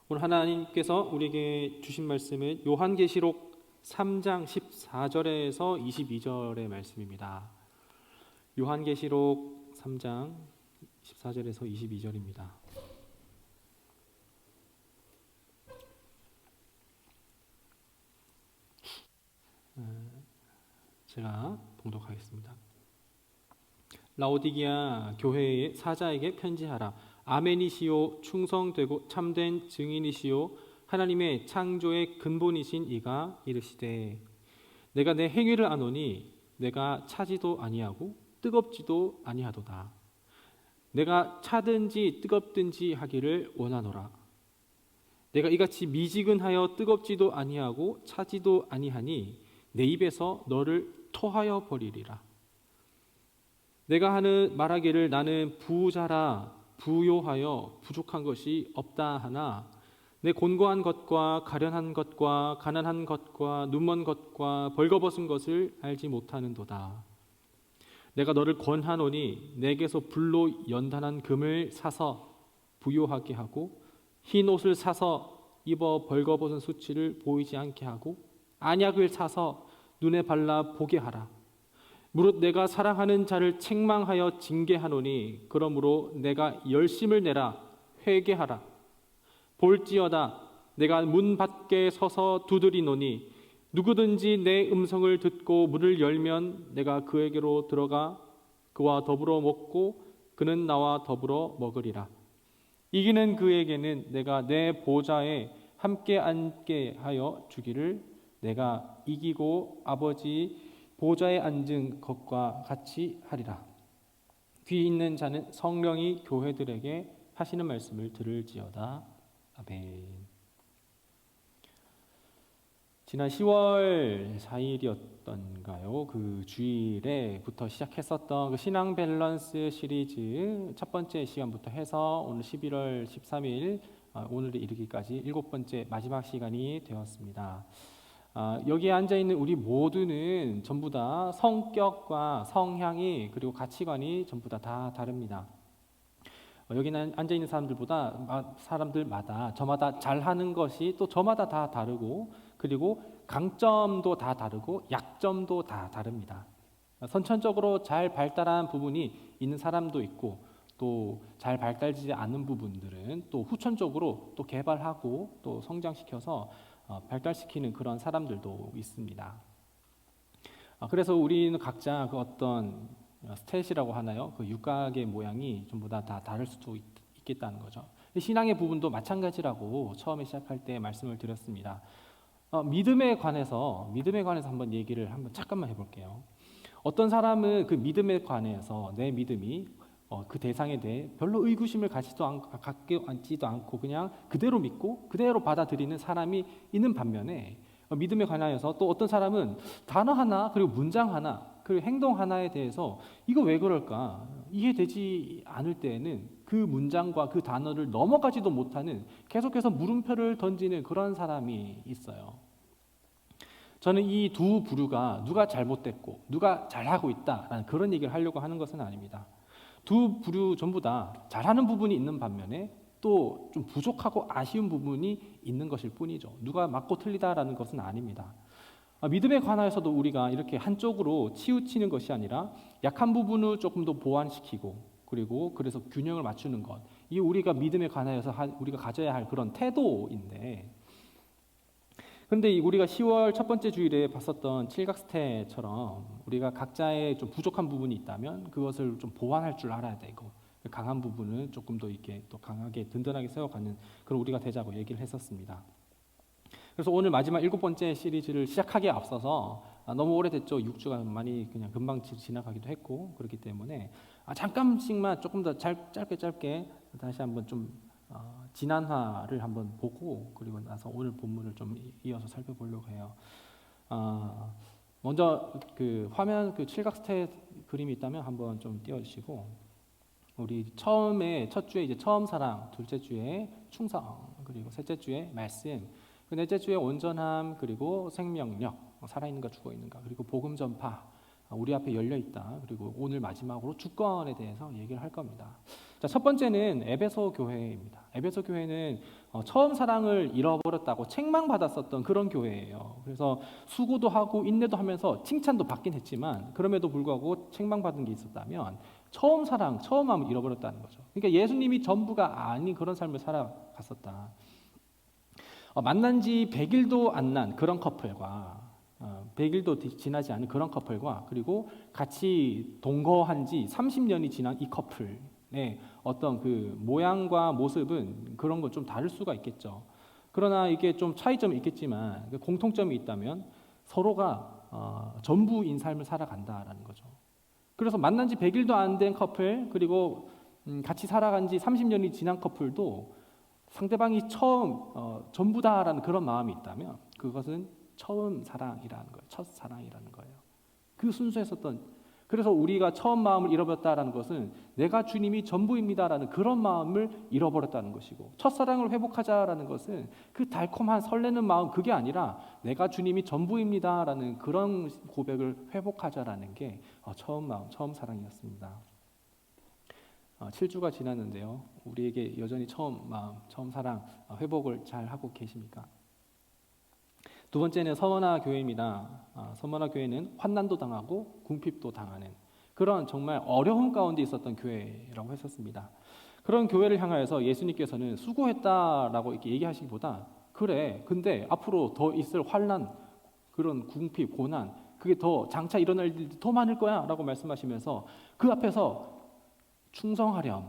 오늘 하나님께서 우리에게 주신 말씀은 요한계시록 3장 14절에서 22절의 말씀입니다. 요한계시록 3장 14절에서 22절입니다. 제가 봉독하겠습니다. 라오디게아 교회의 사자에게 편지하라. 아멘이시요 충성되고 참된 증인이시요 하나님의 창조의 근본이신 이가 이르시되 내가 내 행위를 아노니 내가 차지도 아니하고 뜨겁지도 아니하도다. 내가 차든지 뜨겁든지 하기를 원하노라. 내가 이같이 미지근하여 뜨겁지도 아니하고 차지도 아니하니 내 입에서 너를 토하여 버리리라. 내가 말하기를 나는 부자라 부요하여 부족한 것이 없다 하나 내 곤고한 것과 가련한 것과 가난한 것과 눈먼 것과 벌거벗은 것을 알지 못하는도다. 내가 너를 권하노니 내게서 불로 연단한 금을 사서 부요하게 하고 흰 옷을 사서 입어 벌거벗은 수치를 보이지 않게 하고 안약을 사서 눈에 발라 보게 하라. 무릇 내가 사랑하는 자를 책망하여 징계하노니 그러므로 내가 열심을 내라 회개하라. 볼지어다 내가 문 밖에 서서 두드리노니 누구든지 내 음성을 듣고 문을 열면 내가 그에게로 들어가 그와 더불어 먹고 그는 나와 더불어 먹으리라. 이기는 그에게는 내가 내 보좌에 함께 앉게 하여 주기를 내가 이기고 아버지 보좌에 앉은 것과 같이 하리라. 귀 있는 자는 성령이 교회들에게 하시는 말씀을 들을지어다. 아멘. 지난 10월 4일이었던가요? 그 주일에부터 시작했었던 그 신앙 밸런스 시리즈 첫 번째 시간부터 해서 오늘 11월 13일 오늘에 이르기까지 7번째 마지막 시간이 되었습니다. 여기에 앉아있는 우리 모두는 전부 다 성격과 성향이 그리고 가치관이 전부 다 다릅니다. 여기 앉아있는 사람들마다 저마다 잘하는 것이 또 저마다 다 다르고 그리고 강점도 다 다르고 약점도 다 다릅니다. 선천적으로 잘 발달한 부분이 있는 사람도 있고 또 잘 발달되지 않은 부분들은 또 후천적으로 또 개발하고 또 성장시켜서 발달시키는 그런 사람들도 있습니다. 그래서 우리는 각자 그 어떤 스탯이라고 하나요? 그 육각의 모양이 전부 다 다를 수도 있겠다는 거죠. 신앙의 부분도 마찬가지라고 처음에 시작할 때 말씀을 드렸습니다. 믿음에 관해서 한번 얘기를 잠깐만 해볼게요. 어떤 사람은 그 믿음에 관해서 내 믿음이 그 대상에 대해 별로 의구심을 갖지도 않고 그냥 그대로 믿고 그대로 받아들이는 사람이 있는 반면에 믿음에 관하여서 또 어떤 사람은 단어 하나 그리고 문장 하나 그리고 행동 하나에 대해서 이거 왜 그럴까 이해되지 않을 때에는 그 문장과 그 단어를 넘어가지도 못하는 계속해서 물음표를 던지는 그런 사람이 있어요. 저는 이 두 부류가 누가 잘못됐고 누가 잘하고 있다라는 그런 얘기를 하려고 하는 것은 아닙니다. 두 부류 전부 다 잘하는 부분이 있는 반면에 또 좀 부족하고 아쉬운 부분이 있는 것일 뿐이죠. 누가 맞고 틀리다라는 것은 아닙니다. 믿음에 관하여서도 우리가 이렇게 한쪽으로 치우치는 것이 아니라 약한 부분을 조금 더 보완시키고 그리고 그래서 균형을 맞추는 것. 이게 우리가 믿음에 관하여서 우리가 가져야 할 그런 태도인데 근데 우리가 10월 첫 번째 주일에 봤었던 칠각스테처럼 우리가 각자의 좀 부족한 부분이 있다면 그것을 좀 보완할 줄 알아야 되고 강한 부분을 조금 더 이렇게 또 강하게 든든하게 세워가는 그런 우리가 되자고 얘기를 했었습니다. 그래서 오늘 마지막 7번째 시리즈를 시작하기에 앞서서 너무 오래됐죠. 6주가 많이 그냥 금방 지나가기도 했고 그렇기 때문에 잠깐씩만 조금 더 짧게 다시 한번 좀 지난화를 한번 보고 그리고 나서 오늘 본문을 좀 이어서 살펴보려고 해요. 먼저 그 화면 그 칠각스테 그림이 있다면 한번 좀 띄워주시고 우리 처음에 첫 주에 이제 처음 사랑, 둘째 주에 충성 그리고 셋째 주에 말씀, 그 넷째 주에 온전함 그리고 생명력 살아있는가 죽어있는가 그리고 복음 전파 우리 앞에 열려 있다 그리고 오늘 마지막으로 주권에 대해서 얘기를 할 겁니다. 자, 첫 번째는 에베소 교회입니다. 에베소 교회는 처음 사랑을 잃어버렸다고 책망받았었던 그런 교회예요. 그래서 수고도 하고 인내도 하면서 칭찬도 받긴 했지만 그럼에도 불구하고 책망받은 게 있었다면 처음 사랑, 처음 마음을 잃어버렸다는 거죠. 그러니까 예수님이 전부가 아닌 그런 삶을 살아갔었다. 만난 지 100일도 안 난 그런 커플과 100일도 지나지 않은 그런 커플과 그리고 같이 동거한 지 30년이 지난 이 커플의 어떤 그 모양과 모습은 그런 건 좀 다를 수가 있겠죠. 그러나 이게 좀 차이점이 있겠지만 공통점이 있다면 서로가 전부인 삶을 살아간다라는 거죠. 그래서 만난 지 100일도 안 된 커플 그리고 같이 살아간 지 30년이 지난 커플도 상대방이 처음 전부다라는 그런 마음이 있다면 그것은 처음 사랑이라는 거예요. 첫 사랑이라는 거예요. 그 순수했었던 그래서 우리가 처음 마음을 잃어버렸다라는 것은 내가 주님이 전부입니다라는 그런 마음을 잃어버렸다는 것이고 첫사랑을 회복하자라는 것은 그 달콤한 설레는 마음 그게 아니라 내가 주님이 전부입니다라는 그런 고백을 회복하자라는 게 처음 마음, 처음 사랑이었습니다. 7주가 지났는데요. 우리에게 여전히 처음 마음, 처음 사랑 회복을 잘 하고 계십니까? 두 번째는 서머나 교회입니다. 서머나 교회는 환난도 당하고 궁핍도 당하는 그런 정말 어려움 가운데 있었던 교회라고 했었습니다. 그런 교회를 향하여서 예수님께서는 수고했다라고 이렇게 얘기하시기보다 그래, 근데 앞으로 더 있을 환난, 그런 궁핍, 고난 그게 더 장차 일어날 일이 더 많을 거야 라고 말씀하시면서 그 앞에서 충성하렴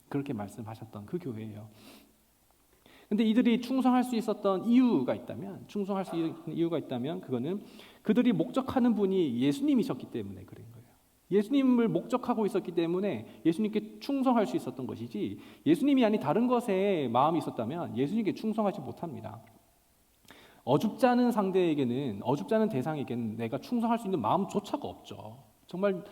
그렇게 말씀하셨던 그 교회예요. 근데 이들이 충성할 수 있었던 이유가 있다면 그거는 그들이 목적하는 분이 예수님이셨기 때문에 그런 거예요. 예수님을 목적하고 있었기 때문에 예수님께 충성할 수 있었던 것이지 예수님이 아닌 다른 것에 마음이 있었다면 예수님께 충성하지 못합니다. 어줍지 않은 상대에게는 어줍지 않은 대상에게는 내가 충성할 수 있는 마음조차가 없죠. 정말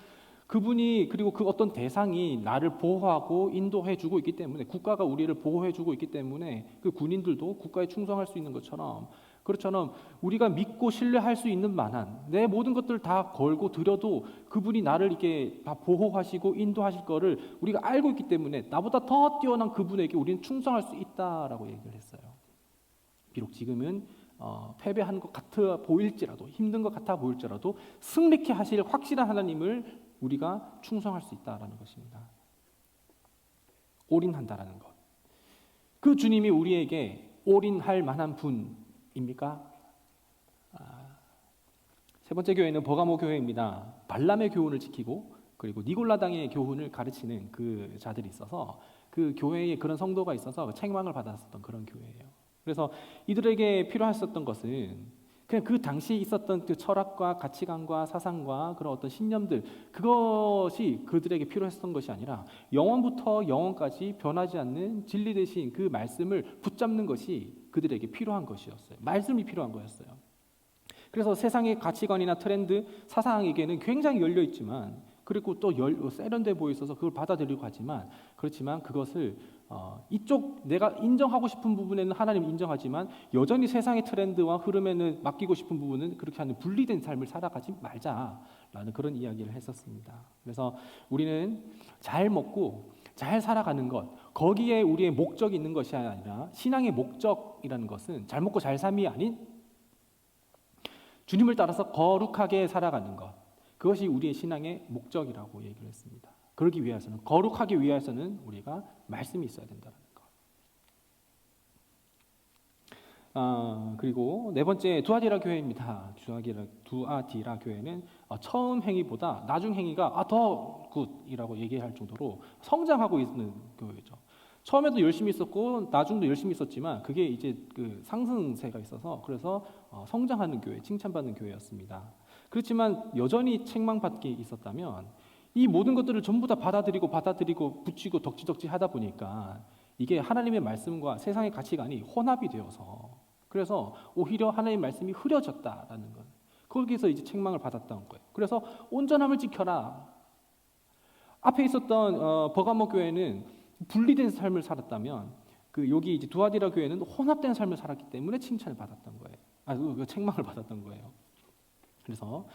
그분이 그리고 그 어떤 대상이 나를 보호하고 인도해주고 있기 때문에 국가가 우리를 보호해주고 있기 때문에 그 군인들도 국가에 충성할 수 있는 것처럼 그렇처럼 우리가 믿고 신뢰할 수 있는 만한 내 모든 것들을 다 걸고 들여도 그분이 나를 이렇게 다 보호하시고 인도하실 거를 우리가 알고 있기 때문에 나보다 더 뛰어난 그분에게 우리는 충성할 수 있다라고 얘기를 했어요. 비록 지금은 패배한 것 같아 보일지라도 힘든 것 같아 보일지라도 승리케 하실 확실한 하나님을 우리가 충성할 수 있다라는 것입니다. 올인한다라는 것. 그 주님이 우리에게 올인할 만한 분입니까? 세 번째 교회는 버가모 교회입니다. 발람의 교훈을 지키고 그리고 니골라당의 교훈을 가르치는 그 자들이 있어서 그 교회에 그런 성도가 있어서 책망을 받았었던 그런 교회예요. 그래서 이들에게 필요했었던 것은 그냥 그 당시에 있었던 그 철학과 가치관과 사상과 그런 어떤 신념들 그것이 그들에게 필요했던 것이 아니라 영원부터 영원까지 변하지 않는 진리 대신 그 말씀을 붙잡는 것이 그들에게 필요한 것이었어요. 말씀이 필요한 거였어요. 그래서 세상의 가치관이나 트렌드, 사상에게는 굉장히 열려 있지만 그리고 또 세련돼 보여서 그걸 받아들이고 하지만 그렇지만 그것을 이쪽 내가 인정하고 싶은 부분에는 하나님 인정하지만 여전히 세상의 트렌드와 흐름에는 맡기고 싶은 부분은 그렇게 하는 분리된 삶을 살아가지 말자라는 그런 이야기를 했었습니다. 그래서 우리는 잘 먹고 잘 살아가는 것 거기에 우리의 목적이 있는 것이 아니라 신앙의 목적이라는 것은 잘 먹고 잘 삶이 아닌 주님을 따라서 거룩하게 살아가는 것 그것이 우리의 신앙의 목적이라고 얘기를 했습니다. 그러기 위해서는 거룩하기 위해서는 우리가 말씀이 있어야 된다는 것. 그리고 네 번째 두아디라 교회입니다. 두아디라 교회는 처음 행위보다 나중 행위가 더 굿이라고 얘기할 정도로 성장하고 있는 교회죠. 처음에도 열심히 있었고 나중도 열심히 있었지만 그게 이제 그 상승세가 있어서 그래서 성장하는 교회, 칭찬받는 교회였습니다. 그렇지만 여전히 책망받기 있었다면 이 모든 것들을 전부 다 받아들이고 붙이고 덕지덕지 하다 보니까 이게 하나님의 말씀과 세상의 가치관이 혼합이 되어서 그래서 오히려 하나님의 말씀이 흐려졌다라는 것. 거기서 이제 책망을 받았던 거예요. 그래서 온전함을 지켜라. 앞에 있었던 버가모 교회는 분리된 삶을 살았다면 여기 이제 두아디라 교회는 혼합된 삶을 살았기 때문에 칭찬을 받았던 거예요. 책망을 받았던 거예요. 그래서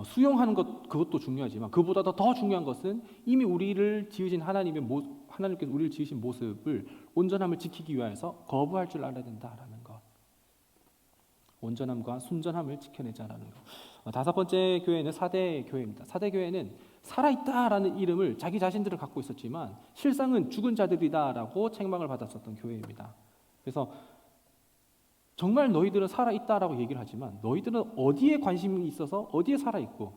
수용하는 것 그것도 중요하지만 그보다 더 중요한 것은 이미 우리를 지으신 하나님께서 우리를 지으신 모습을 온전함을 지키기 위해서 거부할 줄 알아야 된다라는 것. 온전함과 순전함을 지켜내자라는 것. 다섯 번째 교회는 사대 교회입니다. 사대 교회는 살아있다라는 이름을 자기 자신들을 갖고 있었지만 실상은 죽은 자들이다라고 책망을 받았었던 교회입니다. 그래서 정말 너희들은 살아있다라고 얘기를 하지만 너희들은 어디에 관심이 있어서 어디에 살아있고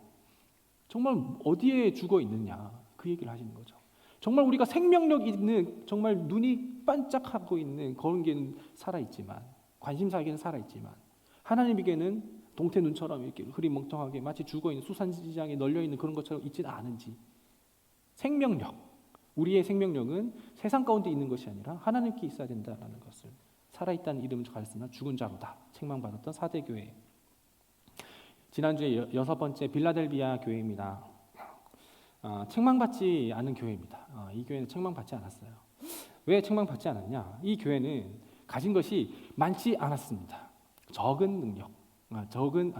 정말 어디에 죽어 있느냐 그 얘기를 하시는 거죠. 정말 우리가 생명력 있는 정말 눈이 반짝하고 있는 그런 게 살아있지만 관심사에게는 살아있지만 하나님에게는 동태 눈처럼 이렇게 흐리멍텅하게 마치 죽어있는 수산시장에 널려있는 그런 것처럼 있지는 않은지 생명력, 우리의 생명력은 세상 가운데 있는 것이 아니라 하나님께 있어야 된다는 것을 살아있다는 이름을 가졌으나 죽은 자로다 책망받았던 사대교회. 지난주에 여섯 번째 빌라델비아 교회입니다. 책망받지 않은 교회입니다. 이 교회는 책망받지 않았어요. 왜 책망받지 않았냐? 이 교회는 가진 것이 많지 않았습니다. 적은 능력, 적은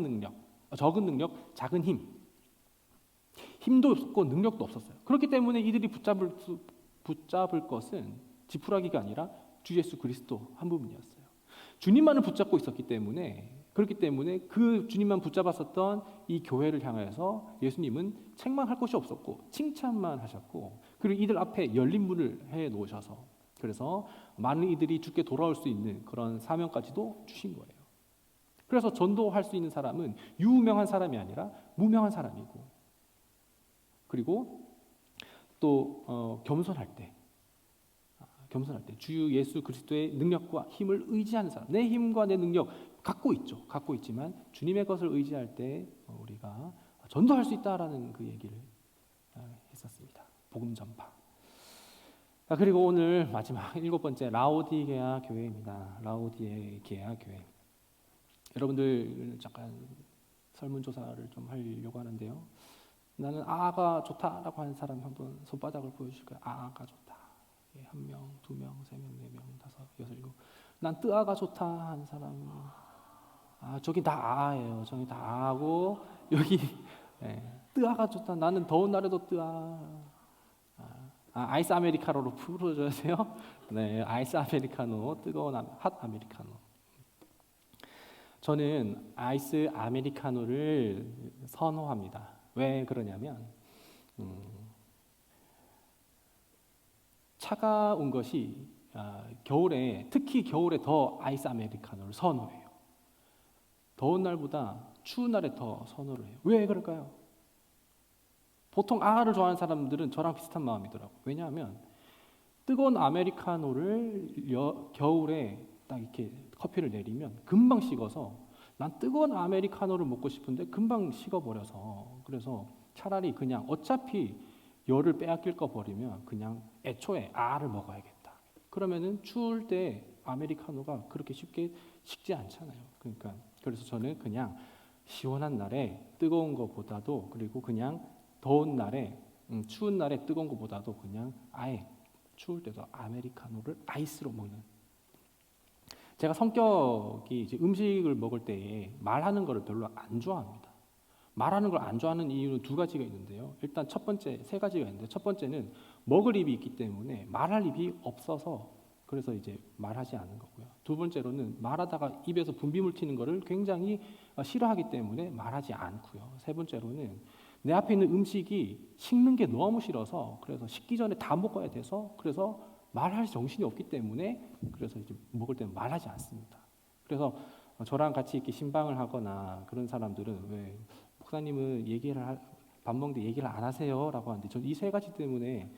능력, 작은 힘. 힘도 없고 능력도 없었어요. 그렇기 때문에 이들이 붙잡을 것은 지푸라기가 아니라 주 예수 그리스도 한 부분이었어요. 주님만을 붙잡고 있었기 때문에 그렇기 때문에 그 주님만 붙잡았었던 이 교회를 향해서 예수님은 책망할 것이 없었고 칭찬만 하셨고 그리고 이들 앞에 열린 문을 해 놓으셔서 그래서 많은 이들이 주께 돌아올 수 있는 그런 사명까지도 주신 거예요. 그래서 전도할 수 있는 사람은 유명한 사람이 아니라 무명한 사람이고 그리고 또 겸손할 때 주 예수 그리스도의 능력과 힘을 의지하는 사람, 내 힘과 내 능력 갖고 있죠. 갖고 있지만 주님의 것을 의지할 때 우리가 전도할 수 있다라는 그 얘기를 했었습니다. 복음 전파. 그리고 오늘 마지막 일곱 번째 라오디게아 교회입니다. 라오디게아 교회. 여러분들 잠깐 설문조사를 좀 하려고 하는데요. 나는 아가 좋다라고 하는 사람 한번 손바닥을 보여주실까요? 아가 좋다. 한 명, 두 명, 세 명, 네 명, 다섯, 여섯, 일곱. 난 뜨아가 좋다 하는 사람. 저기 다 아예요. 저기 다 아고 여기 뜨아가 좋다. 나는 더운 날에도 뜨아. 아이스 아메리카노로 풀어줘야세요. 네, 아이스 아메리카노, 뜨거운 핫 아메리카노. 저는 아이스 아메리카노를 선호합니다. 왜 그러냐면 차가운 것이 겨울에 특히 겨울에 더 아이스 아메리카노를 선호해요. 더운 날보다 추운 날에 더 선호를 해요. 왜 그럴까요? 보통 아를 좋아하는 사람들은 저랑 비슷한 마음이더라고요. 왜냐하면 뜨거운 아메리카노를 겨울에 딱 이렇게 커피를 내리면 금방 식어서 난 뜨거운 아메리카노를 먹고 싶은데 금방 식어버려서 그래서 차라리 그냥 어차피 열을 빼앗길 거 버리면 그냥 애초에 아를 먹어야겠다. 그러면은 추울 때 아메리카노가 그렇게 쉽게 식지 않잖아요. 그러니까 그래서 저는 그냥 시원한 날에 뜨거운 것보다도 그리고 그냥 더운 날에 추운 날에 뜨거운 것보다도 그냥 아예 추울 때도 아메리카노를 아이스로 먹는. 제가 성격이 이제 음식을 먹을 때에 말하는 거를 별로 안 좋아합니다. 말하는 걸 안 좋아하는 이유는 두 가지가 있는데요. 일단 첫 번째 세 가지가 있는데 첫 번째는 먹을 입이 있기 때문에 말할 입이 없어서 그래서 이제 말하지 않는 거고요. 두 번째로는 말하다가 입에서 분비물 튀는 거를 굉장히 싫어하기 때문에 말하지 않고요. 세 번째로는 내 앞에 있는 음식이 식는 게 너무 싫어서 그래서 식기 전에 다 먹어야 돼서 그래서 말할 정신이 없기 때문에 그래서 이제 먹을 때는 말하지 않습니다. 그래서 저랑 같이 이렇게 신방을 하거나 그런 사람들은 왜 목사님은 밥 먹는데 얘기를 안 하세요라고 하는데 저는 이 세 가지 때문에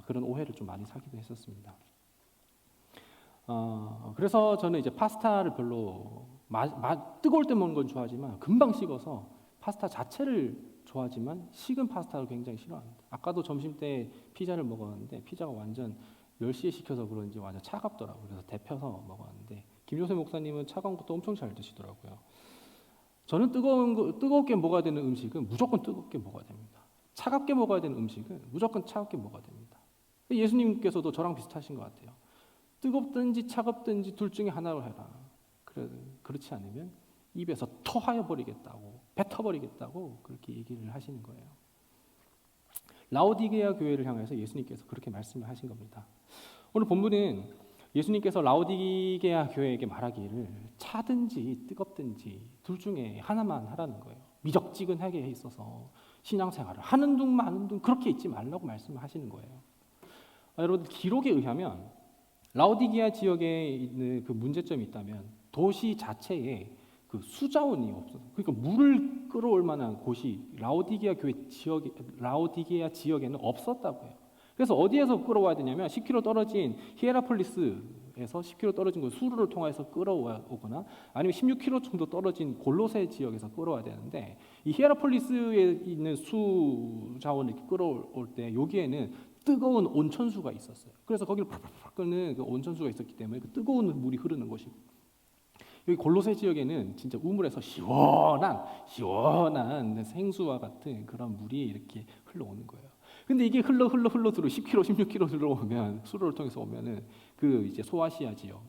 그런 오해를 좀 많이 사기도 했었습니다. 그래서 저는 이제 파스타를 별로 뜨거울 때 먹는 건 좋아하지만 금방 식어서 파스타 자체를 좋아하지만 식은 파스타를 굉장히 싫어합니다. 아까도 점심 때 피자를 먹었는데 피자가 완전 10시에 시켜서 그런지 완전 차갑더라고요. 그래서 데펴서 먹었는데 김효세 목사님은 차가운 것도 엄청 잘 드시더라고요. 저는 뜨겁게 먹어야 되는 음식은 무조건 뜨겁게 먹어야 됩니다. 차갑게 먹어야 되는 음식은 무조건 차갑게 먹어야 됩니다. 예수님께서도 저랑 비슷하신 것 같아요. 뜨겁든지 차갑든지 둘 중에 하나를 해라. 그렇지 않으면 입에서 토하여 버리겠다고 뱉어버리겠다고 그렇게 얘기를 하시는 거예요. 라오디게아 교회를 향해서 예수님께서 그렇게 말씀을 하신 겁니다. 오늘 본문은 예수님께서 라오디게아 교회에게 말하기를 차든지 뜨겁든지 둘 중에 하나만 하라는 거예요. 미적지근하게 있어서 신앙생활을 하는 둥 마는 둥 그렇게 있지 말라고 말씀을 하시는 거예요. 여러분, 기록에 의하면 라오디게아 지역에 있는 그 문제점이 있다면 도시 자체에 그 수자원이 없어서, 그러니까 물을 끌어올 만한 곳이 라오디게아 지역에는 없었다고 해요. 그래서 어디에서 끌어와야 되냐면 10km 떨어진 히에라폴리스에서 10km 떨어진 곳 수로를 통해서 끌어오거나 아니면 16km 정도 떨어진 골로새 지역에서 끌어와야 되는데, 이 히에라폴리스에 있는 수 자원을 끌어올 때 여기에는 뜨거운 온천수가 있었어요. 그래서 거기를 팍팍팍 끓는 그 온천수가 있었기 때문에 그 뜨거운 물이 흐르는 것이고, 여기 골로새 지역에는 진짜 우물에서 시원한 생수와 같은 그런 물이 이렇게 흘러오는 거예요. 근데 이게 흘러 들어 10km, 16km 들어오면 수로를 통해서 오면은 그 이제 소아시아 지역,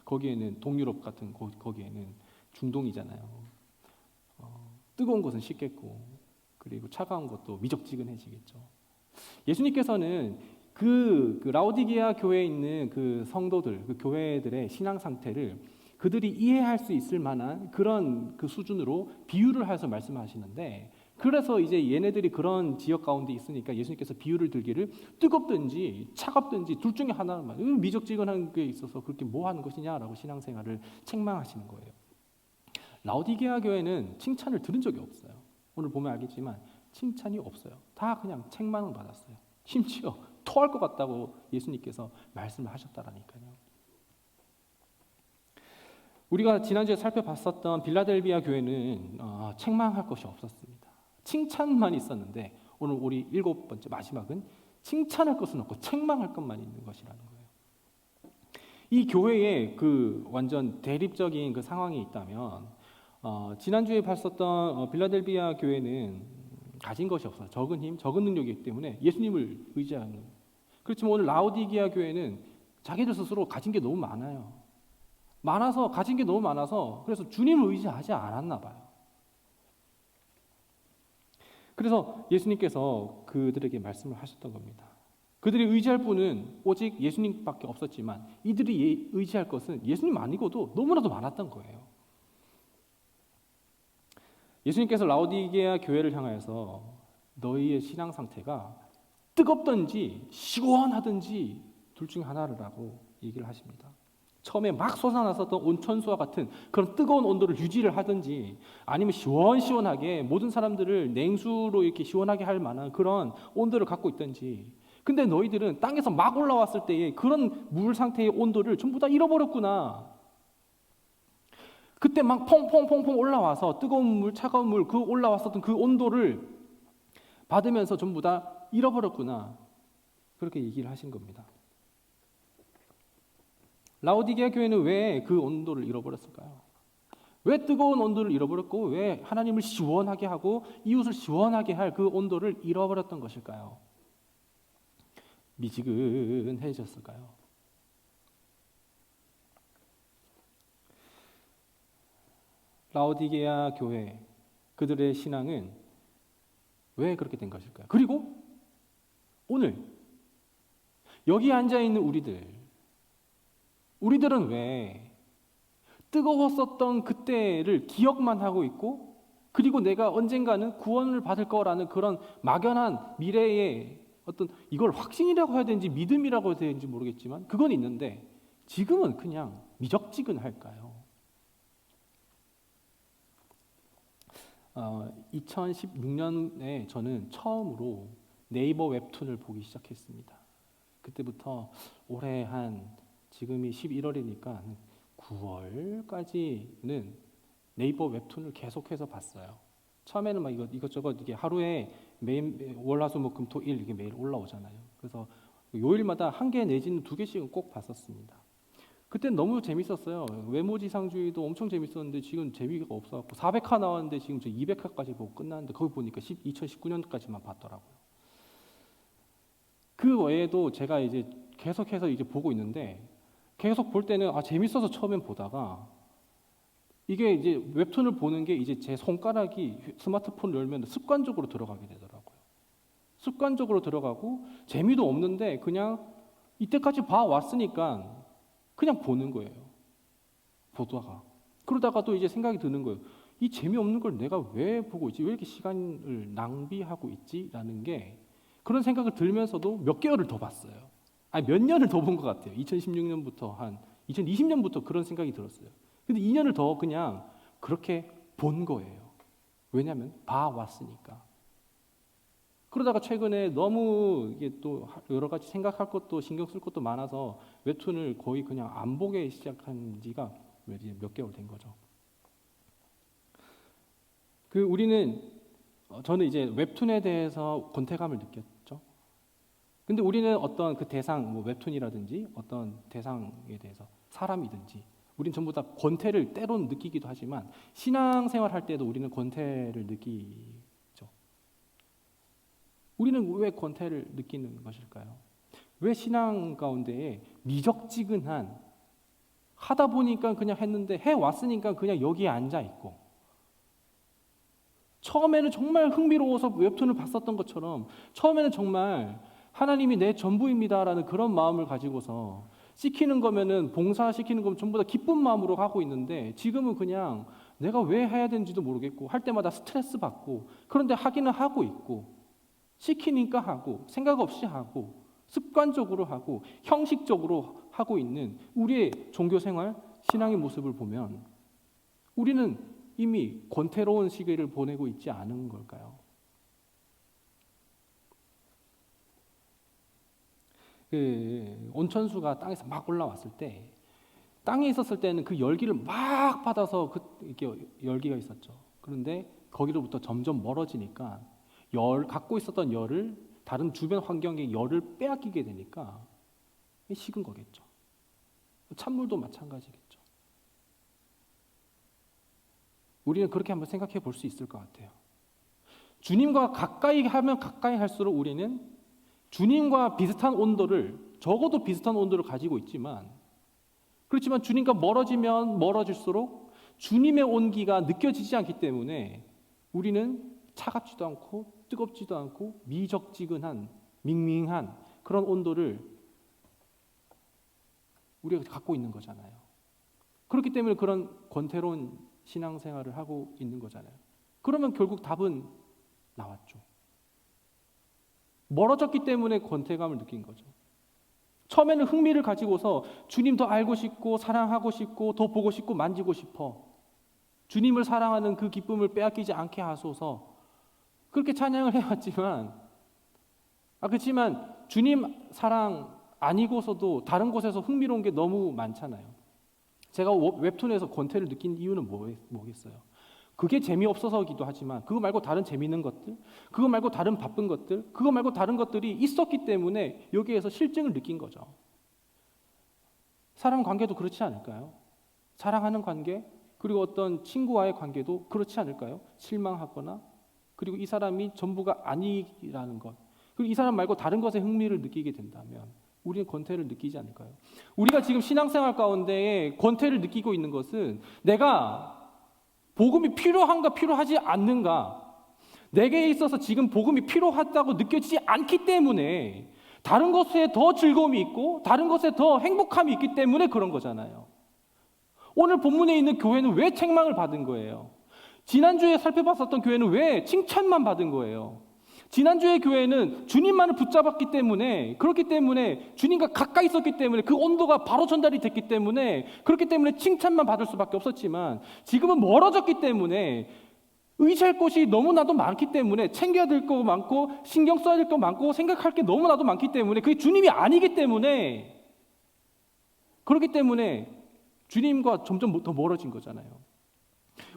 거기에는 동유럽 같은 거기에는 중동이잖아요. 뜨거운 것은 식겠고, 그리고 차가운 것도 미적지근해지겠죠. 예수님께서는 그 라오디게아 교회에 있는 그 성도들, 그 교회들의 신앙 상태를 그들이 이해할 수 있을 만한 그런 그 수준으로 비유를 해서 말씀하시는데, 그래서 이제 얘네들이 그런 지역 가운데 있으니까 예수님께서 비유를 들기를 뜨겁든지 차갑든지 둘 중에 하나만, 미적지근한 게 있어서 그렇게 뭐 하는 것이냐라고 신앙생활을 책망하시는 거예요. 라오디게아 교회는 칭찬을 들은 적이 없어요. 오늘 보면 알겠지만 칭찬이 없어요. 다 그냥 책망을 받았어요. 심지어 토할 것 같다고 예수님께서 말씀을 하셨다라니까요. 우리가 지난주에 살펴봤었던 빌라델비아 교회는 책망할 것이 없었습니다. 칭찬만 있었는데, 오늘 우리 7번째 마지막은 칭찬할 것은 없고 책망할 것만 있는 것이라는 거예요. 이 교회에 그 완전 대립적인 그 상황이 있다면, 지난주에 봤었던 빌라델비아 교회는 가진 것이 없어요. 적은 힘, 적은 능력이기 때문에 예수님을 의지하는. 그렇지만 오늘 라오디게아 교회는 자기들 스스로 가진 게 너무 가진 게 너무 많아서 그래서 주님을 의지하지 않았나 봐요. 그래서 예수님께서 그들에게 말씀을 하셨던 겁니다. 그들이 의지할 분은 오직 예수님밖에 없었지만 이들이 의지할 것은 예수님 아니고도 너무나도 많았던 거예요. 예수님께서 라오디게아 교회를 향하여서 너희의 신앙 상태가 뜨겁든지 시원하든지 둘 중 하나라고 얘기를 하십니다. 처음에 막 솟아났었던 온천수와 같은 그런 뜨거운 온도를 유지를 하든지, 아니면 시원시원하게 모든 사람들을 냉수로 이렇게 시원하게 할 만한 그런 온도를 갖고 있든지. 근데 너희들은 땅에서 막 올라왔을 때의 그런 물 상태의 온도를 전부 다 잃어버렸구나. 그때 막 퐁퐁퐁퐁 올라와서 뜨거운 물, 차가운 물, 그 올라왔었던 그 온도를 받으면서 전부 다 잃어버렸구나. 그렇게 얘기를 하신 겁니다. 라오디게아 교회는 왜 그 온도를 잃어버렸을까요? 왜 뜨거운 온도를 잃어버렸고 왜 하나님을 시원하게 하고 이웃을 시원하게 할 그 온도를 잃어버렸던 것일까요? 미지근해졌을까요? 라오디게아 교회, 그들의 신앙은 왜 그렇게 된 것일까요? 그리고 오늘 여기 앉아있는 우리들은 왜 뜨거웠었던 그때를 기억만 하고 있고, 그리고 내가 언젠가는 구원을 받을 거라는 그런 막연한 미래의 어떤, 이걸 확신이라고 해야 되는지 믿음이라고 해야 되는지 모르겠지만 그건 있는데 지금은 그냥 미적지근할까요? 2016년에 저는 처음으로 네이버 웹툰을 보기 시작했습니다. 그때부터 올해 지금이 11월이니까 9월까지는 네이버 웹툰을 계속해서 봤어요. 처음에는 막 이것저것 이게 하루에 매일 월화수목금토일 이게 매일 올라오잖아요. 그래서 요일마다 1개 내지는 2개씩은 꼭 봤었습니다. 그땐 너무 재밌었어요. 외모지상주의도 엄청 재밌었는데 지금 재미가 없어갖고 400화 나왔는데 지금 저 200화까지 보고 끝났는데 거기 보니까 2019년까지만 봤더라고요. 그 외에도 제가 이제 계속해서 이제 보고 있는데, 계속 볼 때는 재밌어서 처음엔 보다가 이게 이제 웹툰을 보는 게 이제 제 손가락이 스마트폰을 열면 습관적으로 들어가게 되더라고요. 습관적으로 들어가고 재미도 없는데 그냥 이때까지 봐왔으니까 그냥 보는 거예요. 보다가. 그러다가 또 이제 생각이 드는 거예요. 이 재미없는 걸 내가 왜 보고 있지? 왜 이렇게 시간을 낭비하고 있지? 라는 게 그런 생각을 들면서도 몇 개월을 더 봤어요. 아니 몇 년을 더 본 것 같아요. 2016년부터 한 2020년부터 그런 생각이 들었어요. 근데 2년을 더 그냥 그렇게 본 거예요. 왜냐하면 봐왔으니까. 그러다가 최근에 너무 이게 또 여러 가지 생각할 것도 신경 쓸 것도 많아서 웹툰을 거의 그냥 안 보게 시작한 지가 몇 개월 된 거죠. 저는 이제 웹툰에 대해서 권태감을 느꼈죠. 근데 우리는 어떤 그 대상, 뭐 웹툰이라든지 어떤 대상에 대해서 사람이든지 우리는 전부 다 권태를 때로는 느끼기도 하지만 신앙생활 할 때도 우리는 권태를 느끼죠. 우리는 왜 권태를 느끼는 것일까요? 왜 신앙 가운데에 미적지근한 하다 보니까 그냥 했는데 해왔으니까 그냥 여기에 앉아 있고 처음에는 정말 흥미로워서 웹툰을 봤었던 것처럼 처음에는 정말 하나님이 내 전부입니다라는 그런 마음을 가지고서 시키는 거면은 봉사시키는 거면 전부 다 기쁜 마음으로 하고 있는데 지금은 그냥 내가 왜 해야 되는지도 모르겠고 할 때마다 스트레스 받고 그런데 하기는 하고 있고 시키니까 하고 생각 없이 하고 습관적으로 하고 형식적으로 하고 있는 우리의 종교 생활, 신앙의 모습을 보면 우리는 이미 권태로운 시기를 보내고 있지 않은 걸까요? 그 온천수가 땅에서 막 올라왔을 때 땅에 있었을 때는 그 열기를 막 받아서 이렇게 열기가 있었죠. 그런데 거기로부터 점점 멀어지니까 갖고 있었던 열을 다른 주변 환경의 열을 빼앗기게 되니까 식은 거겠죠. 찬물도 마찬가지겠죠. 우리는 그렇게 한번 생각해 볼 수 있을 것 같아요. 주님과 가까이 하면 가까이 할수록 우리는 주님과 비슷한 온도를 적어도 비슷한 온도를 가지고 있지만 그렇지만 주님과 멀어지면 멀어질수록 주님의 온기가 느껴지지 않기 때문에 우리는 차갑지도 않고 뜨겁지도 않고 미적지근한 밍밍한 그런 온도를 우리가 갖고 있는 거잖아요. 그렇기 때문에 그런 권태로운 신앙생활을 하고 있는 거잖아요. 그러면 결국 답은 나왔죠. 멀어졌기 때문에 권태감을 느낀 거죠. 처음에는 흥미를 가지고서 주님 더 알고 싶고 사랑하고 싶고 더 보고 싶고 만지고 싶어. 주님을 사랑하는 그 기쁨을 빼앗기지 않게 하소서. 그렇게 찬양을 해왔지만 그렇지만 주님 사랑 아니고서도 다른 곳에서 흥미로운 게 너무 많잖아요. 제가 웹툰에서 권태를 느낀 이유는 뭐겠어요? 그게 재미없어서기도 하지만 그거 말고 다른 재미있는 것들, 그거 말고 다른 바쁜 것들, 그거 말고 다른 것들이 있었기 때문에 여기에서 실증을 느낀 거죠. 사람 관계도 그렇지 않을까요? 사랑하는 관계, 그리고 어떤 친구와의 관계도 그렇지 않을까요? 실망하거나 그리고 이 사람이 전부가 아니라는 것, 그리고 이 사람 말고 다른 것에 흥미를 느끼게 된다면 우리는 권태를 느끼지 않을까요? 우리가 지금 신앙생활 가운데 권태를 느끼고 있는 것은 내가 복음이 필요한가 필요하지 않는가, 내게 있어서 지금 복음이 필요하다고 느껴지지 않기 때문에 다른 것에 더 즐거움이 있고 다른 것에 더 행복함이 있기 때문에 그런 거잖아요. 오늘 본문에 있는 교회는 왜 책망을 받은 거예요? 지난주에 살펴봤었던 교회는 왜 칭찬만 받은 거예요? 지난주의 교회는 주님만을 붙잡았기 때문에, 그렇기 때문에 주님과 가까이 있었기 때문에 그 온도가 바로 전달이 됐기 때문에 그렇기 때문에 칭찬만 받을 수밖에 없었지만 지금은 멀어졌기 때문에 의지할 곳이 너무나도 많기 때문에 챙겨야 될 거 많고 신경 써야 될 거 많고 생각할 게 너무나도 많기 때문에 그게 주님이 아니기 때문에 그렇기 때문에 주님과 점점 더 멀어진 거잖아요.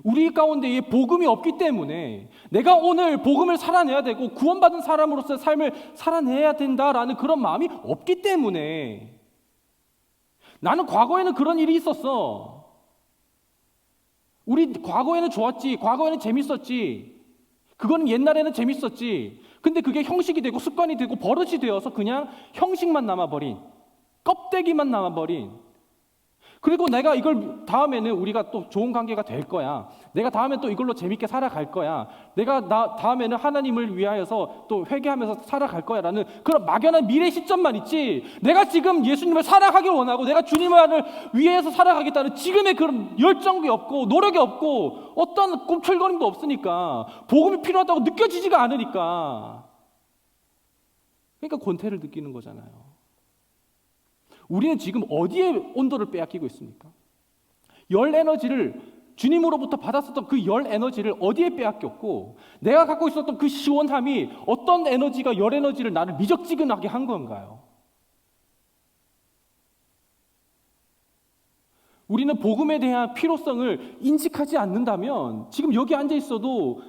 우리 가운데에 복음이 없기 때문에 내가 오늘 복음을 살아내야 되고 구원받은 사람으로서의 삶을 살아내야 된다라는 그런 마음이 없기 때문에 나는 과거에는 그런 일이 있었어. 우리 과거에는 좋았지. 과거에는 재밌었지. 그거는 옛날에는 재밌었지. 근데 그게 형식이 되고 습관이 되고 버릇이 되어서 그냥 형식만 남아버린, 껍데기만 남아버린 그리고 내가 이걸 다음에는 우리가 또 좋은 관계가 될 거야. 내가 다음에 또 이걸로 재밌게 살아갈 거야. 내가 다음에는 하나님을 위하여서 또 회개하면서 살아갈 거야라는 그런 막연한 미래 시점만 있지. 내가 지금 예수님을 살아가길 원하고 내가 주님을 위해서 살아가겠다는 지금의 그런 열정이 없고 노력이 없고 어떤 꿈틀거림도 없으니까 복음이 필요하다고 느껴지지가 않으니까 그러니까 권태를 느끼는 거잖아요. 우리는 지금 어디에 온도를 빼앗기고 있습니까? 열 에너지를 주님으로부터 받았었던 그 열 에너지를 어디에 빼앗겼고 내가 갖고 있었던 그 시원함이 어떤 에너지가 열 에너지를 나를 미적지근하게 한 건가요? 우리는 복음에 대한 필요성을 인식하지 않는다면 지금 여기 앉아 있어도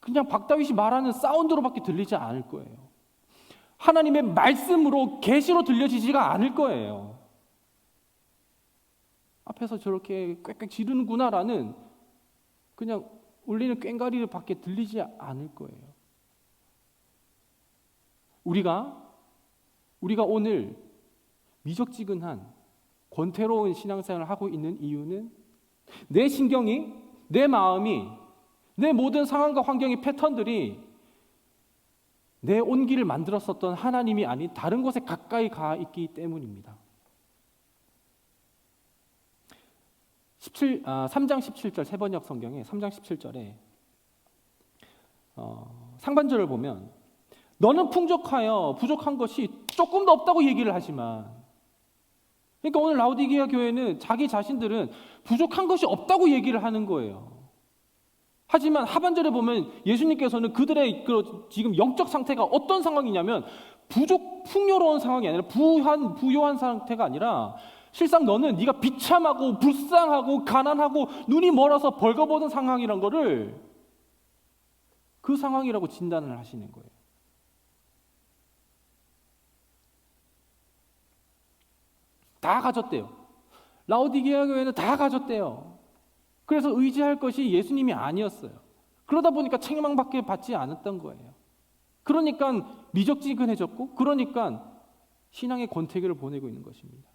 그냥 박다윗이 말하는 사운드로밖에 들리지 않을 거예요. 하나님의 말씀으로 계시로 들려지지가 않을 거예요. 앞에서 저렇게 꽥꽥 지르는구나라는 그냥 울리는 꽹과리밖에 들리지 않을 거예요. 우리가 오늘 미적지근한 권태로운 신앙생활을 하고 있는 이유는 내 신경이, 내 마음이, 내 모든 상황과 환경의 패턴들이 내 온기를 만들었었던 하나님이 아닌 다른 곳에 가까이 가 있기 때문입니다. 3장 17절 세번역 성경에 3장 17절에 상반절을 보면 너는 풍족하여 부족한 것이 조금도 없다고 얘기를 하지만 그러니까 오늘 라오디게아 교회는 자기 자신들은 부족한 것이 없다고 얘기를 하는 거예요. 하지만 하반절에 보면 예수님께서는 그들의 지금 영적 상태가 어떤 상황이냐면 풍요로운 상황이 아니라 부요한 상태가 아니라 실상 너는 네가 비참하고 불쌍하고 가난하고 눈이 멀어서 벌거벗은 상황이란 거를 그 상황이라고 진단을 하시는 거예요. 다 가졌대요. 라오디게아 교회는 다 가졌대요. 그래서 의지할 것이 예수님이 아니었어요. 그러다 보니까 책망밖에 받지 않았던 거예요. 그러니까 미적지근해졌고 그러니까 신앙의 권태기를 보내고 있는 것입니다.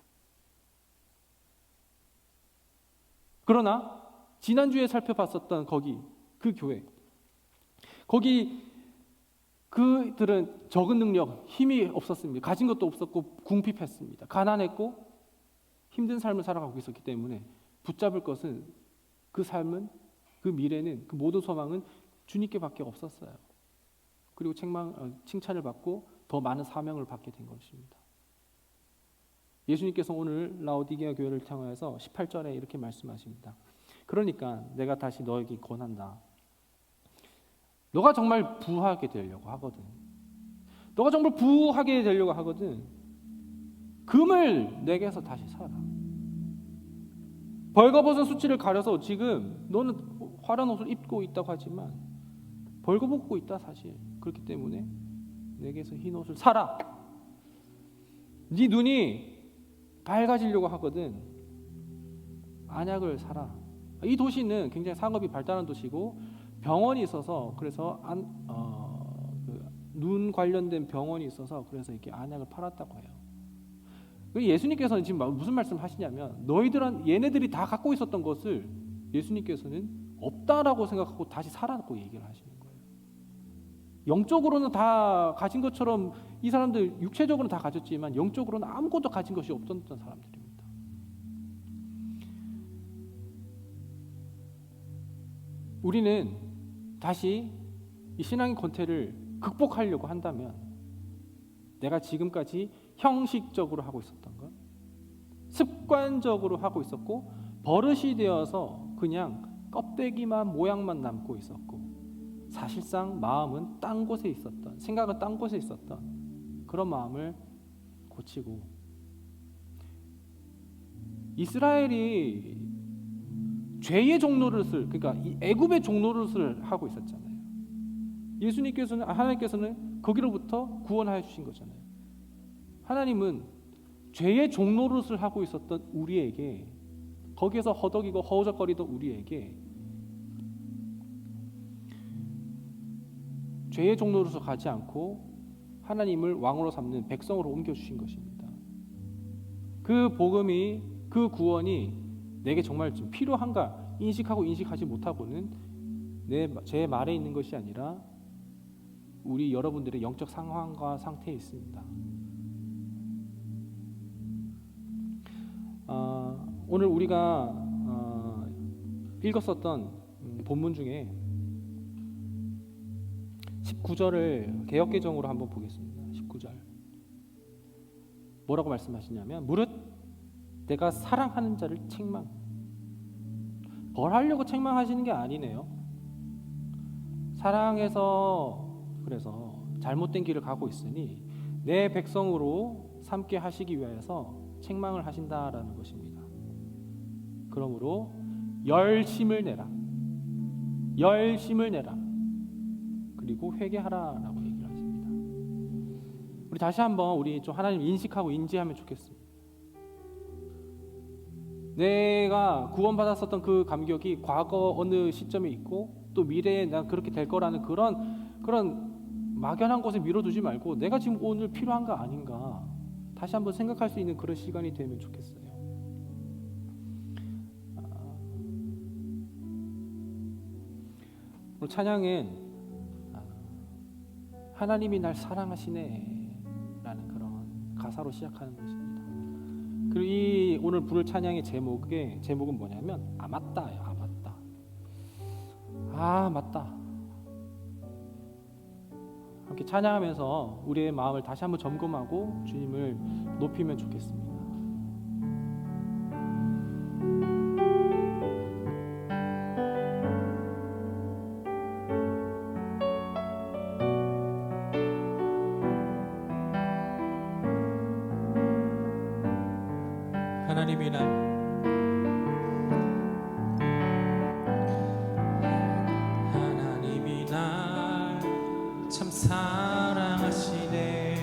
그러나 지난주에 살펴봤었던 그 교회 거기 그들은 적은 능력, 힘이 없었습니다. 가진 것도 없었고 궁핍했습니다. 가난했고 힘든 삶을 살아가고 있었기 때문에 붙잡을 것은 그 삶은, 그 미래는, 그 모든 소망은 주님께밖에 없었어요. 그리고 칭찬을 받고 더 많은 사명을 받게 된 것입니다. 예수님께서 오늘 라오디게아 교회를 향하여서 18절에 이렇게 말씀하십니다. 그러니까 내가 다시 너에게 권한다. 너가 정말 부하게 되려고 하거든. 너가 정말 부하게 되려고 하거든. 금을 내게서 다시 사라. 벌거벗은 수치를 가려서 지금 너는 화려한 옷을 입고 있다고 하지만 벌거벗고 있다 사실. 그렇기 때문에 내게서 흰 옷을 사라. 네 눈이 밝아지려고 하거든. 안약을 사라. 이 도시는 굉장히 상업이 발달한 도시고 병원이 있어서 그래서 눈 관련된 병원이 있어서 그래서 이렇게 안약을 팔았다고 해요. 예수님께서는 지금 무슨 말씀을 하시냐면 얘네들이 다 갖고 있었던 것을 예수님께서는 없다라고 생각하고 다시 사라고 얘기를 하시는 거예요. 영적으로는 다 가진 것처럼 이 사람들 육체적으로는 다 가졌지만 영적으로는 아무것도 가진 것이 없었던 사람들입니다. 우리는 다시 이 신앙의 권태를 극복하려고 한다면 내가 지금까지 형식적으로 하고 있었던 것, 습관적으로 하고 있었고 버릇이 되어서 그냥 껍데기만 모양만 남고 있었고 사실상 마음은 딴 곳에 있었던, 생각은 딴 곳에 있었던 그런 마음을 고치고 이스라엘이 죄의 종노릇을 그러니까 이 애굽의 종노릇을 하고 있었잖아요. 하나님께서는 거기로부터 구원하여 주신 거잖아요. 하나님은 죄의 종노릇을 하고 있었던 우리에게 거기에서 허덕이고 허우적거리던 우리에게 죄의 종노릇을 가지 않고 하나님을 왕으로 삼는 백성으로 옮겨주신 것입니다. 그 복음이 그 구원이 내게 정말 좀 필요한가 인식하고 인식하지 못하고는 제 말에 있는 것이 아니라 우리 여러분들의 영적 상황과 상태에 있습니다. 오늘 우리가 읽었었던 본문 중에 19절을 개역개정으로 한번 보겠습니다. 19절 뭐라고 말씀하시냐면 무릇 내가 사랑하는 자를 벌하려고 책망하시는 게 아니네요. 사랑해서 그래서 잘못된 길을 가고 있으니 내 백성으로 삼게 하시기 위하여서 책망을 하신다라는 것입니다. 그러므로 열심을 내라 그리고 회개하라라고 얘기를 하십니다. 우리 다시 한번 우리 좀 하나님 인식하고 인지하면 좋겠습니다. 내가 구원받았었던 그 감격이 과거 어느 시점에 있고 또 미래에 난 그렇게 될 거라는 그런 막연한 것에 미뤄두지 말고 내가 지금 오늘 필요한가 아닌가 다시 한번 생각할 수 있는 그런 시간이 되면 좋겠어요. 오늘 찬양은 하나님이 날 사랑하시네 라는 그런 가사로 시작하는 것입니다. 그리고 이 오늘 부를 찬양의 제목은 뭐냐면 맞다예요. 맞다. 함께 찬양하면서 우리의 마음을 다시 한번 점검하고 주님을 높이면 좋겠습니다. 하나님이 날 참 사랑하시네.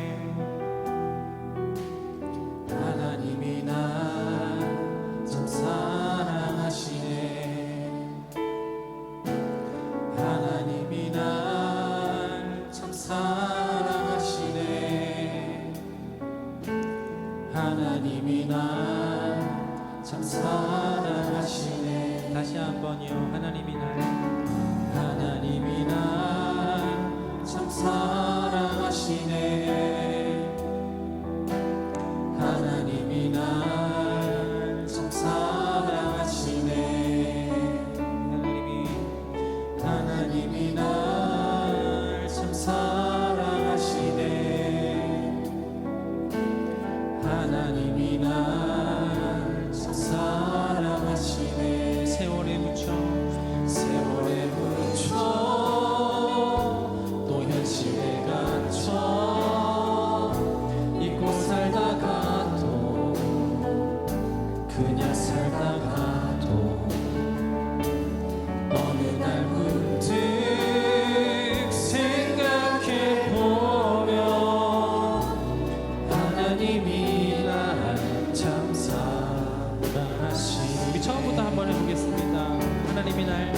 하나님이 날 참 사랑하시네. 하나님이 날 참 사랑하시네. 하나님이 날 참 사랑하시네. 다시 한번요. 하나님이 날 참 사랑하시네. 하나님이 날 참 사랑하시네. 하나님이 날 참 사랑하시네. 하나님이 날 참 사랑하시네. 세월에 묻혀 또 현실에 갇혀 잊고 살다가도 그냥 살다가도 어느 날 문득 생각해보면 하나님이 날 참 사랑하시네. 우리 처음부터 한번 해보겠습니다. 하나님이 날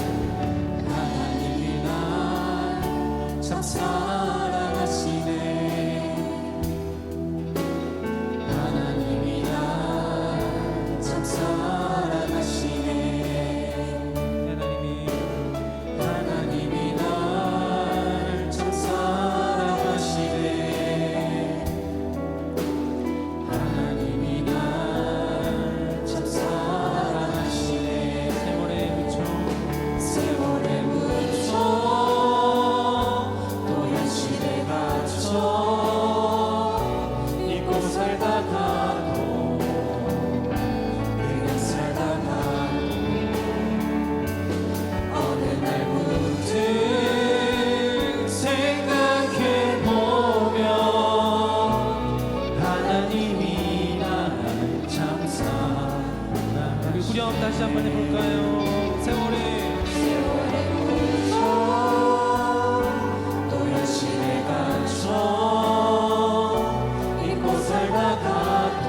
참 사랑하시네. 하나님이 날 참 사랑하시네. 하나님이 날 참 사랑하시네. 하나님이 날 참 사랑하시네. 세월에 묻혀 잊고 살다가도 그냥 살다가도 어느 날 문득 생각해보면 하나님이 날 참 사랑하시네. 우리 후렴 다시 한번 해볼까요? 세월에 또 현실에 갇혀 잊고 살다가도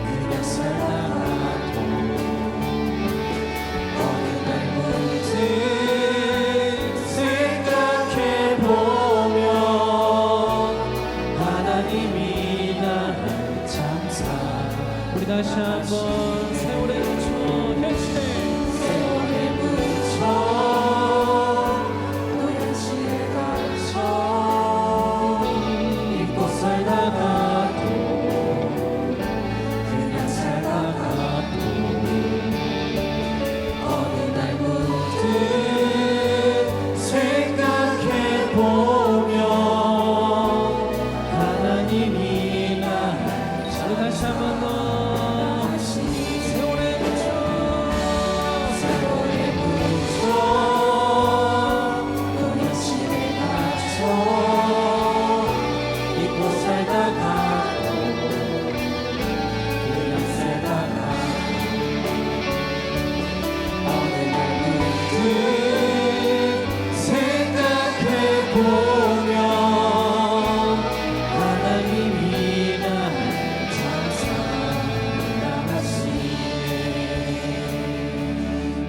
그냥 살다가도 어느 날 문득 생각해보면 하나님이 날 참 사랑하시네. 우리 다시 한번 세월의 무초 현실 세월에 묻혀 또 현실에 갇혀 잊고 살다가도 그냥 살다가도 어느 날 문득 생각해보면 하나님이 날 우리 다시 한번 더 세월의 무초 세월에 묻혀 또 현실에 갇혀 잊고 살다가도 그냥 살다가도 어느 날 문득 생각해보면 하나님이 날 찬송하시네.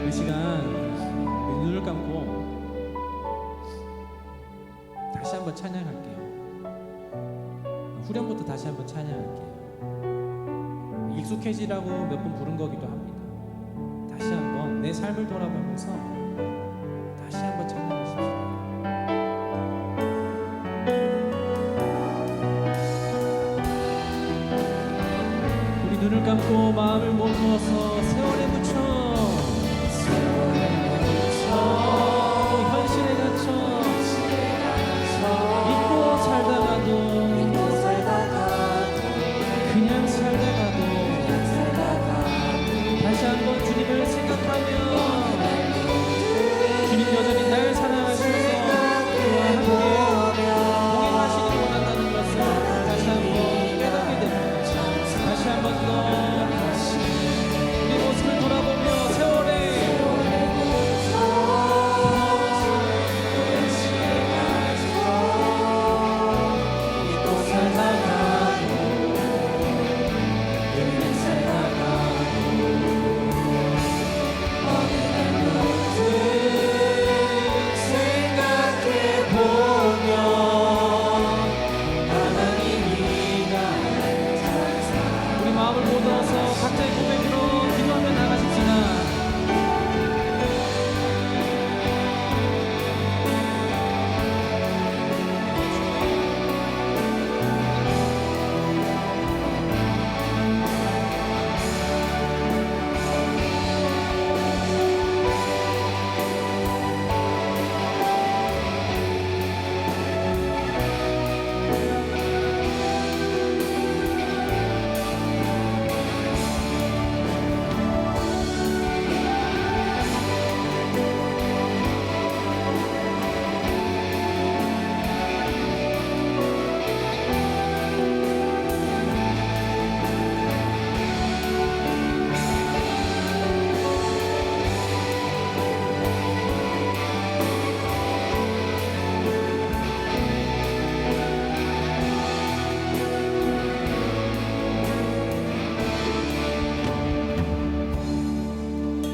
이 시간 눈을 감고 다시 한번 찬양할게요. 후렴부터 다시 한번 찬양할게요. 익숙해지라고 몇 번 부른 거기도 합니다. 다시 한번 내 삶을 돌아보면서 다시 한번 찬양하십시오. 우리 눈을 감고 마음을 모두어서 세월에 묻혀 또 현실에 갇혀 잊고 살다가도 그냥 살다가도 다시 한번 주님을 생각하며 주님 여전히 날 사랑하셔서 그와 함께 동행하시길 원한다는 것을 다시 한번 깨닫게 됩니다. 다시 한번 더 우리 모습을 돌아보며 세월에 잊고 살다가도 그냥 살다가도 어느 날 문득 생각해보면 하나님이 날 우리 마음을 모아서 각자의 고백으로 기도하며 나가십시다.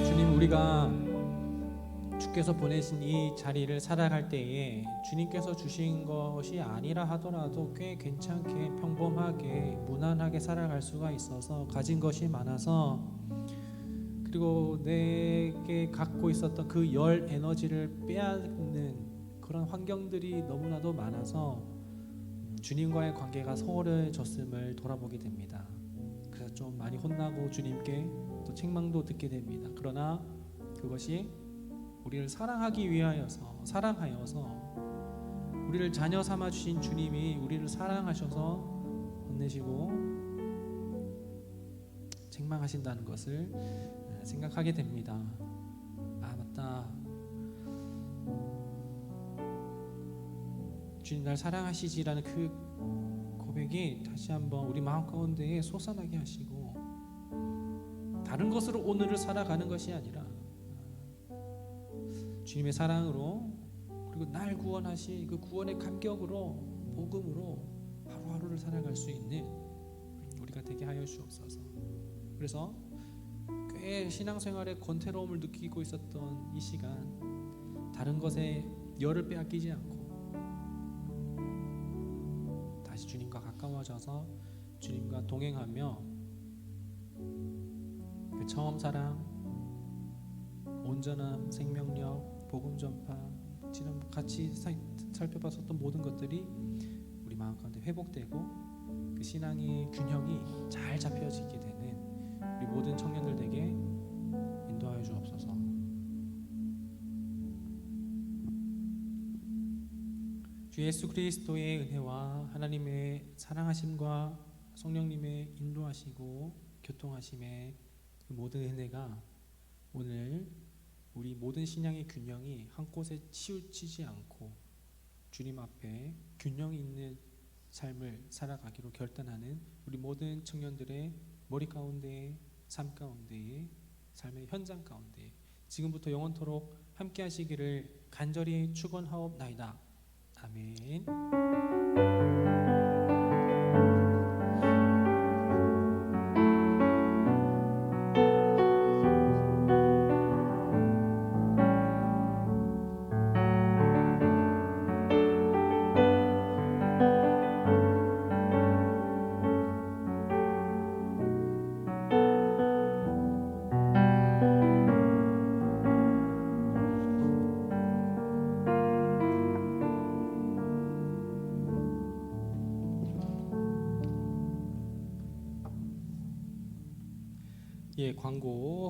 주님, 우리가 주께서 보내신 이 자리를 살아갈 때에 주님께서 주신 것이 아니라 하더라도 꽤 괜찮게 평범하게 무난하게 살아갈 수가 있어서 가진 것이 많아서 그리고 내게 갖고 있었던 그 열 에너지를 빼앗는 그런 환경들이 너무나도 많아서 주님과의 관계가 소홀해졌음을 돌아보게 됩니다. 그래서 좀 많이 혼나고 주님께 또 책망도 듣게 됩니다. 그러나 그것이 우리를 사랑하여서 우리를 자녀 삼아 주신 주님이 우리를 사랑하셔서 혼내시고 책망하신다는 것을 생각하게 됩니다. 아, 맞다. 주님 날 사랑하시지라는 그 고백이 다시 한번 우리 마음 가운데에 솟아나게 하시고 다른 것으로 오늘을 살아가는 것이 아니라 주님의 사랑으로 그리고 날 구원하신 그 구원의 감격으로 복음으로 하루하루를 살아갈 수 있는 우리가 되게 하여 주옵소서. 그래서 꽤 신앙생활에 권태로움을 느끼고 있었던 이 시간 다른 것에 열을 빼앗기지 않고 다시 주님과 가까워져서 주님과 동행하며 처음 사랑, 온전함, 생명력, 복음 전파, 지금 같이 살펴봤었던 모든 것들이 우리 마음 가운데 회복되고 그 신앙의 균형이 잘 잡혀지게 되는 우리 모든 청년들에게 인도하여 주옵소서. 주 예수 그리스도의 은혜와 하나님의 사랑하심과 성령님의 인도하시고 교통하심의 그 모든 은혜가 오늘 우리 모든 신앙의 균형이 한 곳에 치우치지 않고 주님 앞에 균형 있는 삶을 살아가기로 결단하는 우리 모든 청년들의 머리 가운데, 삶 가운데의 삶의 현장 가운데 지금부터 영원토록 함께 하시기를 간절히 축원하옵나이다. 아멘. 예, 광고